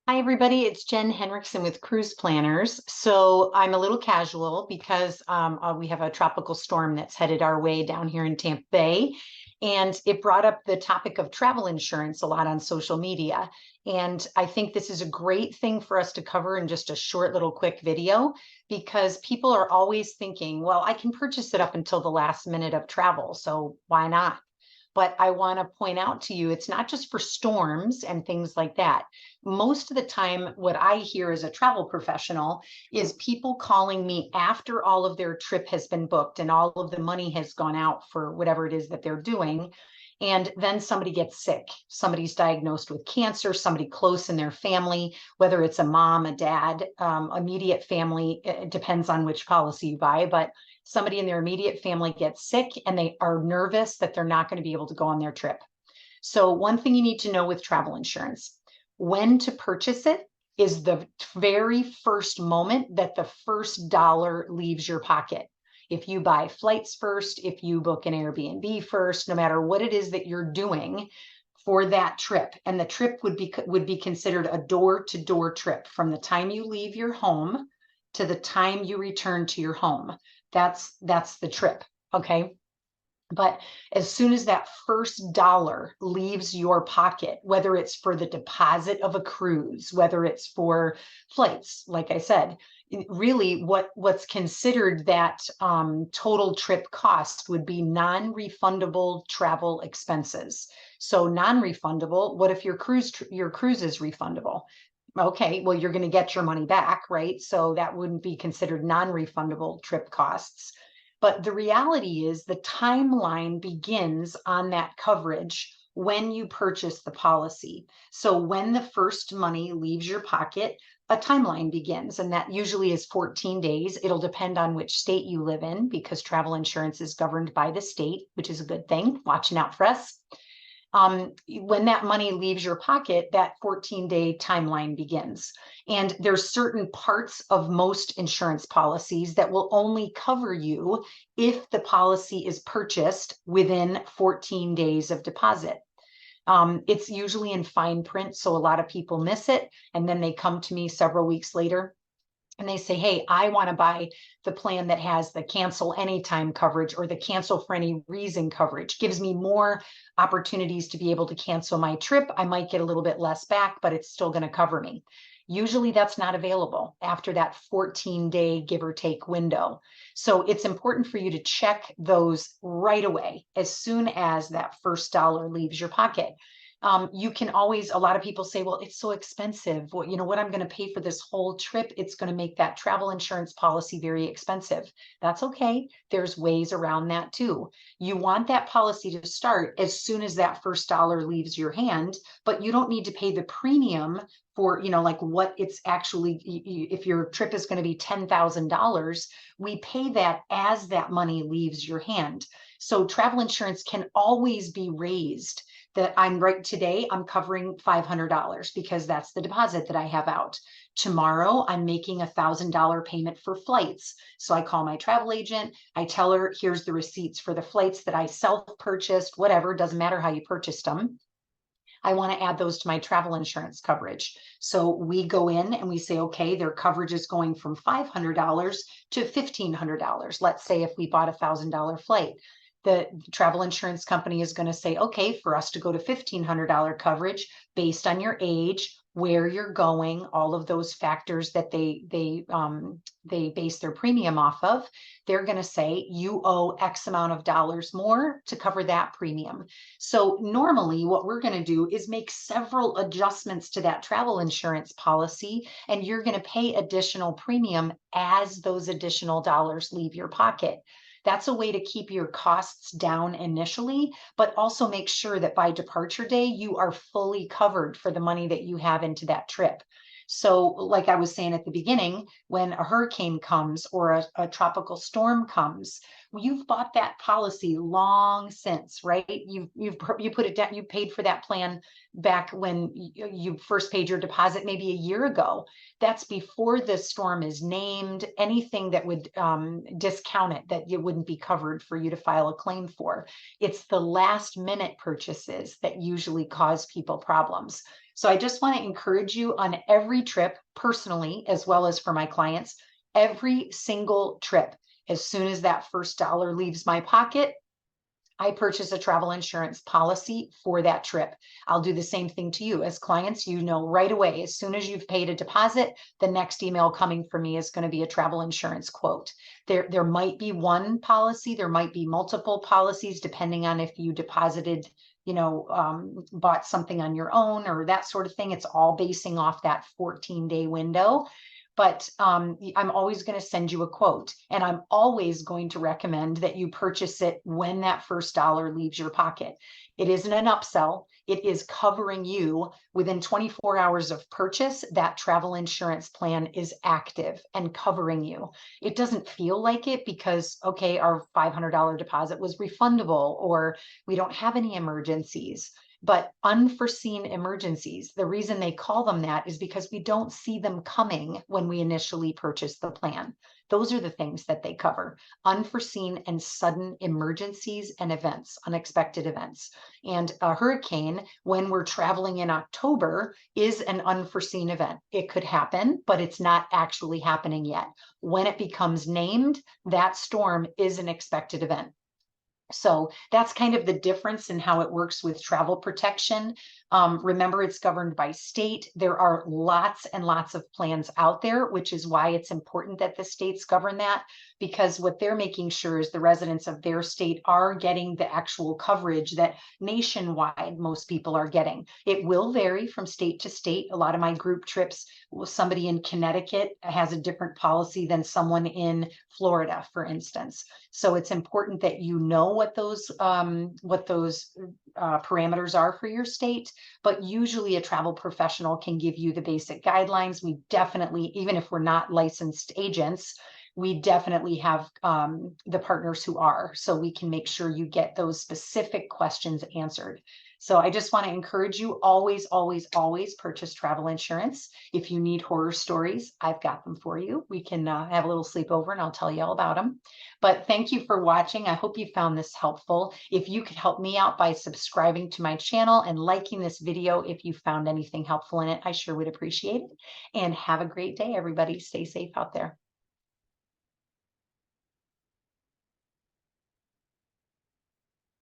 Hi, everybody. It's Jen Henriksen with Cruise Planners. So I'm a little casual because we have a tropical storm that's headed our way down here in Tampa Bay. And it brought up the topic of travel insurance a lot on social media. And I think this is a great thing for us to cover in just a short little quick video because people are always thinking, well, I can purchase it up until the last minute of travel. So why not? But I want to point out to you, it's not just for storms and things like that. Most of the time, what I hear as a travel professional is people calling me after all of their trip has been booked and all of the money has gone out for whatever it is that they're doing. And then somebody gets sick. Somebody's diagnosed with cancer, somebody close in their family, whether it's a mom, a dad, immediate family, it depends on which policy you buy, but somebody in their immediate family gets sick and they are nervous that they're not going to be able to go on their trip. So one thing you need to know with travel insurance, when to purchase it is the very first moment that the first dollar leaves your pocket. If you buy flights first, if you book an Airbnb first, no matter what it is that you're doing for that trip, and the trip would be considered a door-to-door trip from the time you leave your home to the time you return to your home. That's the trip, okay? But as soon as that first dollar leaves your pocket, whether it's for the deposit of a cruise, whether it's for flights, like I said, really what's considered that total trip cost would be non-refundable travel expenses. So non-refundable, what if your cruise is refundable? Okay, well, you're going to get your money back, right? So that wouldn't be considered non-refundable trip costs. But the reality is the timeline begins on that coverage when you purchase the policy. So when the first money leaves your pocket, a timeline begins, and that usually is 14 days. It'll depend on which state you live in because travel insurance is governed by the state, which is a good thing. Watching out for us. When that money leaves your pocket, that 14-day timeline begins. And there's certain parts of most insurance policies that will only cover you if the policy is purchased within 14 days of deposit. It's usually in fine print, so a lot of people miss it. And then they come to me several weeks later and they say, hey, I want to buy the plan that has the cancel anytime coverage or the cancel for any reason coverage. Gives me more opportunities to be able to cancel my trip. I might get a little bit less back, but it's still going to cover me. Usually that's not available after that 14-day give or take window. So it's important for you to check those right away as soon as that first dollar leaves your pocket. You can always, a lot of people say, well, it's so expensive. Well, you know what I'm going to pay for this whole trip? It's going to make that travel insurance policy very expensive. That's okay. There's ways around that too. You want that policy to start as soon as that first dollar leaves your hand, but you don't need to pay the premium for, like what it's actually, if your trip is going to be $10,000, we pay that as that money leaves your hand. So travel insurance can always be raised. That I'm right today, I'm covering $500 because that's the deposit that I have out. Tomorrow, I'm making $1,000 payment for flights. So I call my travel agent. I tell her, here's the receipts for the flights that I self-purchased, whatever, doesn't matter how you purchased them. I want to add those to my travel insurance coverage. So we go in and we say, okay, their coverage is going from $500 to $1,500. Let's say if we bought $1,000 flight, the travel insurance company is going to say, okay, for us to go to $1,500 coverage based on your age, where you're going, all of those factors that they base their premium off of, they're going to say you owe X amount of dollars more to cover that premium. So normally what we're going to do is make several adjustments to that travel insurance policy, and you're going to pay additional premium as those additional dollars leave your pocket. That's a way to keep your costs down initially, but also make sure that by departure day, you are fully covered for the money that you have into that trip. So like I was saying at the beginning, when a hurricane comes or a tropical storm comes, you've bought that policy long since, right? You put it down, you paid for that plan back when you first paid your deposit, maybe a year ago. That's before the storm is named. Anything that would discount it, that it wouldn't be covered for you to file a claim for. It's the last minute purchases that usually cause people problems. So I just want to encourage you on every trip, personally, as well as for my clients, every single trip, as soon as that first dollar leaves my pocket, I purchase a travel insurance policy for that trip. I'll do the same thing to you. As clients, you know right away, as soon as you've paid a deposit, the next email coming from me is going to be a travel insurance quote. There might be one policy, there might be multiple policies, depending on if you deposited, bought something on your own or that sort of thing. It's all basing off that 14-day window. But I'm always going to send you a quote, and I'm always going to recommend that you purchase it when that first dollar leaves your pocket. It isn't an upsell. It is covering you within 24 hours of purchase. That travel insurance plan is active and covering you. It doesn't feel like it because, okay, our $500 deposit was refundable, or we don't have any emergencies. But unforeseen emergencies, the reason they call them that is because we don't see them coming when we initially purchase the plan. Those are the things that they cover: unforeseen and sudden emergencies and events, unexpected events. And a hurricane, when we're traveling in October, is an unforeseen event. It could happen, but it's not actually happening yet. When it becomes named, that storm is an expected event. So that's kind of the difference in how it works with travel protection. Remember, it's governed by state. There are lots and lots of plans out there, which is why it's important that the states govern that, because what they're making sure is the residents of their state are getting the actual coverage that nationwide most people are getting. It will vary from state to state. A lot of my group trips, somebody in Connecticut has a different policy than someone in Florida, for instance. So it's important that you know what those parameters are for your state, but usually a travel professional can give you the basic guidelines. We definitely, even if we're not licensed agents, we definitely have the partners who are, so we can make sure you get those specific questions answered. So I just want to encourage you, always, always, always purchase travel insurance. If you need horror stories, I've got them for you. We can have a little sleepover and I'll tell you all about them. But thank you for watching. I hope you found this helpful. If you could help me out by subscribing to my channel and liking this video if you found anything helpful in it, I sure would appreciate it. And have a great day, everybody. Stay safe out there.